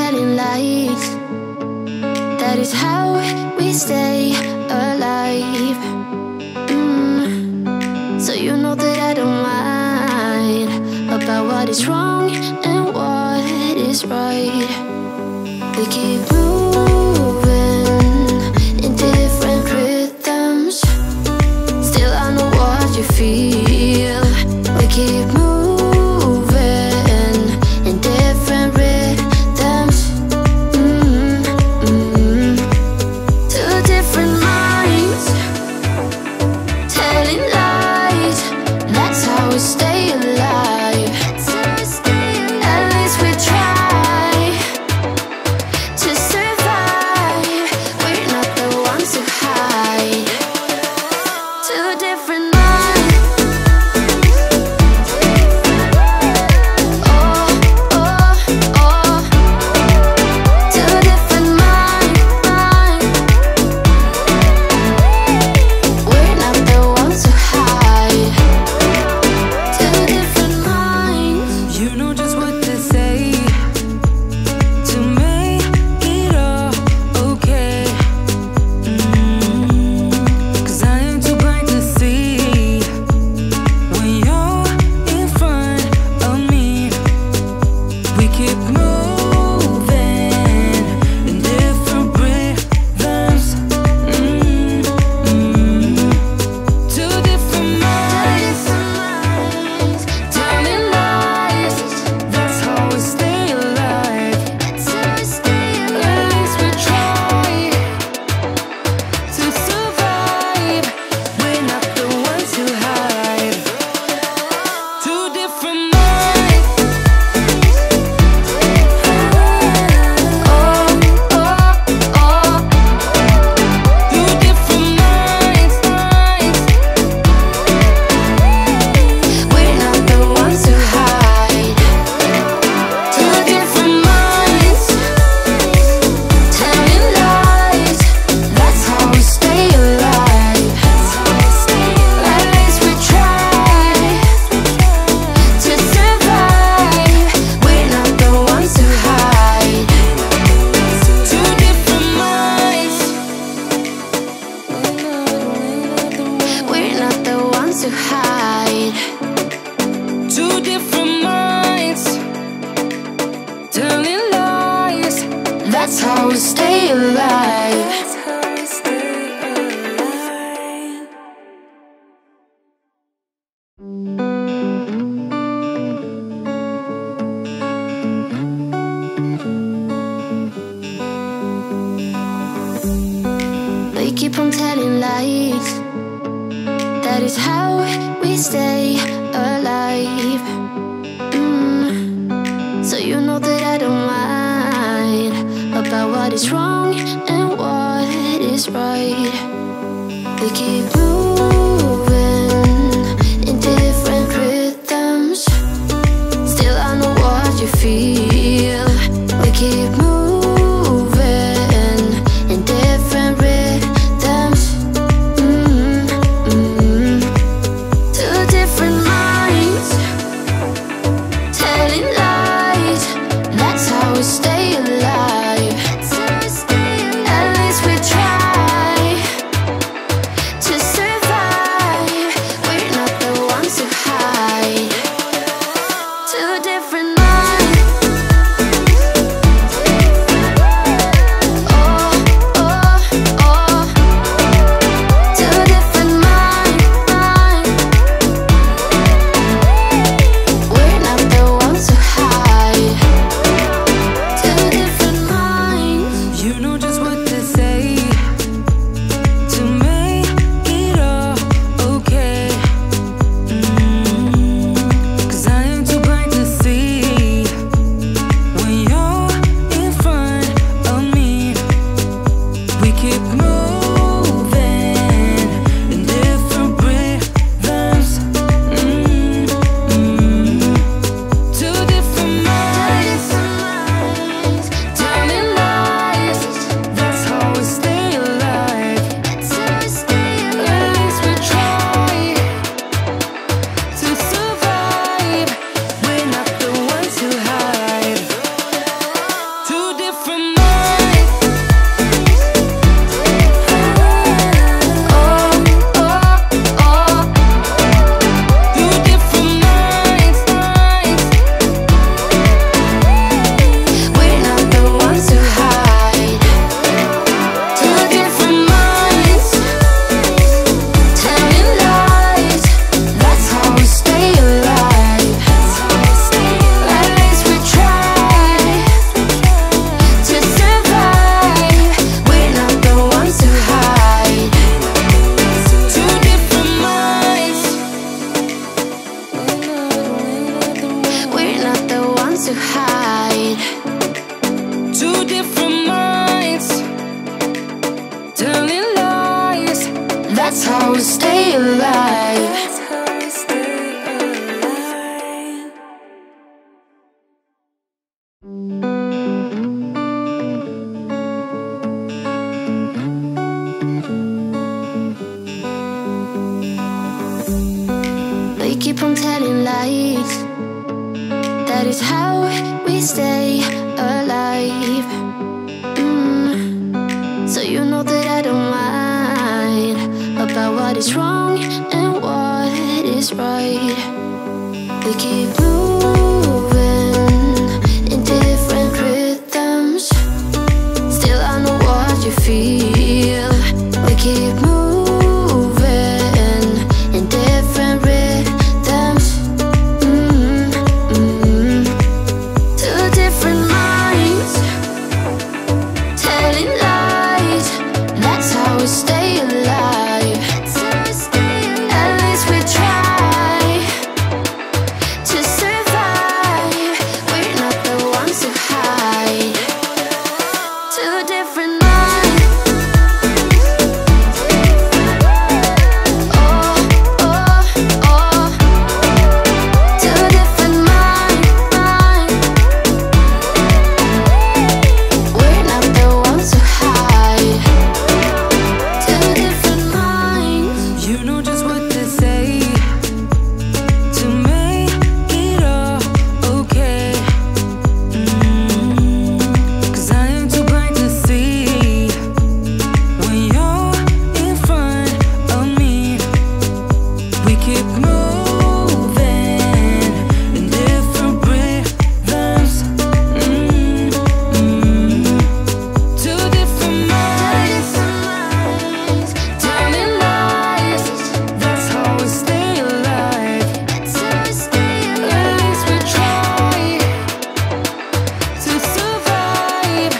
telling lies. That is how we stay alive. So you know that I don't mind about what is wrong and what is right. We keep moving in different rhythms. Still I know what you feel. We keep moving in different rhythms. Two different minds telling lies. That's how we stay alive. At least we try to survive. We're not the ones who hide. Two different minds. Oh, oh, oh. Two different minds. We're not the ones who hide. Two different minds. You know just what to say to make it all okay. 'Cause I am too blind to see when you're in front of me. We keep moving in different rhythms. Two different minds telling lies. That's how we stay alive. At least we try to survive. We're not the ones who hide. Two different minds. Oh, oh, oh. Two different minds. We're not the ones who hide. Two different minds telling lies. That's how we stay alive. At least we try to survive. We're not the ones who hide. Two different minds. We're not the ones who hide. Two different minds telling lies. That's how we stay alive. That's how we stay alive. We keep on telling lies. That is how we stay alive. So you know that I don't mind about what is wrong and what is right. We keep moving in different rhythms. Still I know what you feel. We keep moving in different rhythms. Two different minds telling lies. That's how we stay alive. At least we try to survive. Two different minds, telling lies. That's how we stay alive. That's how we stay alive. They keep on telling lies. That is how we stay alive. So you know that I don't mind about what is wrong and what is right. We keep moving in different rhythms. Still I know what you feel. We keep moving in different rhythms. Two different minds, telling lies. That's how we stay alive. At least we try to survive. We're not the ones who hide. Two different minds. Oh, oh, oh. Two different minds. We're not the ones who hide. Two different minds. You know just what to say to make it all okay. 'Cause I am too blind to see when you're in front of me. We keep moving in different rhythms. Two different minds, telling lies. That's how we stay alive. At least we try to survive.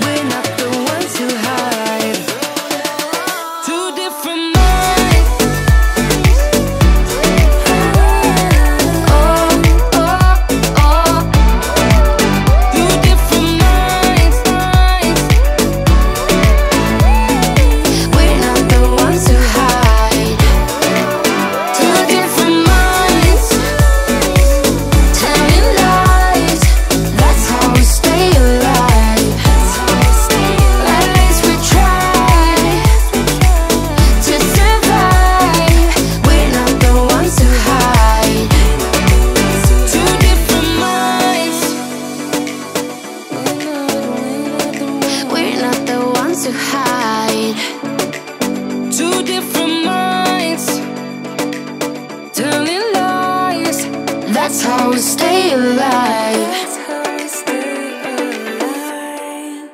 We're not the ones who hide. Two different minds. Oh, oh, oh. Two different minds. We're not the ones who hide. Two different minds, telling lies. That's how we stay alive. At least we try to survive. We're not the ones who hide. Two different minds. We're not the ones who hide. Two different minds, telling lies. That's how we stay alive. That's how we stay alive.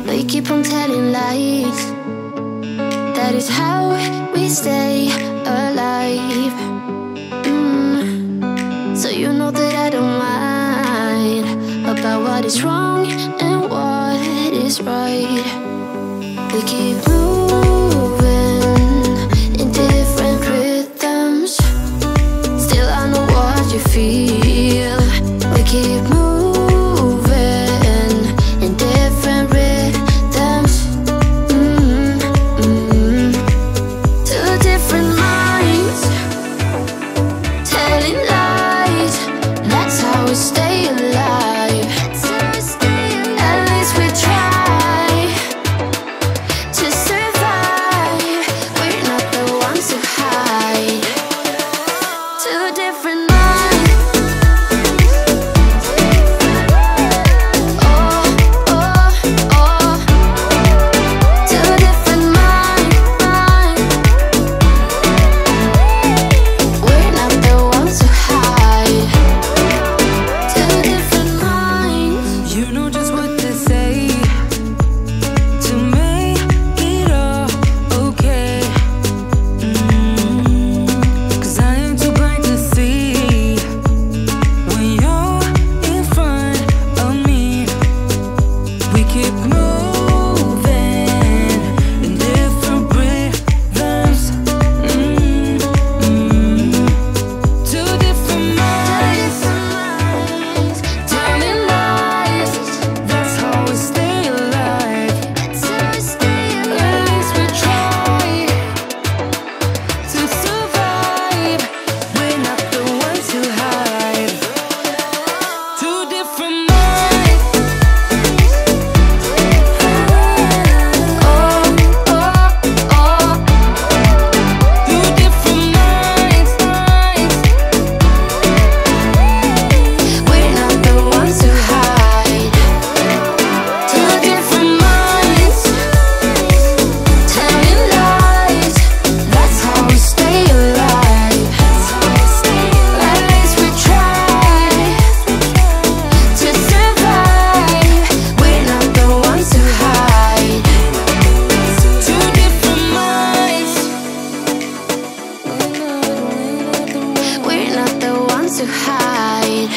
They keep on telling lies. That is how we stay alive. So you know that I don't mind about what is wrong and what is right. We keep moving in different rhythms. Still I know what you feel. We keep moving in different rhythms. Two different minds, telling lies. That's how we stay alive. At least we try to survive. We're not the ones who hide. Two different minds. Oh, oh, oh. Two different minds. We're not the ones who hide. Two to hide.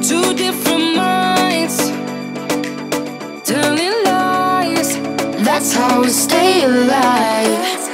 Two different minds telling lies. That's how we stay alive.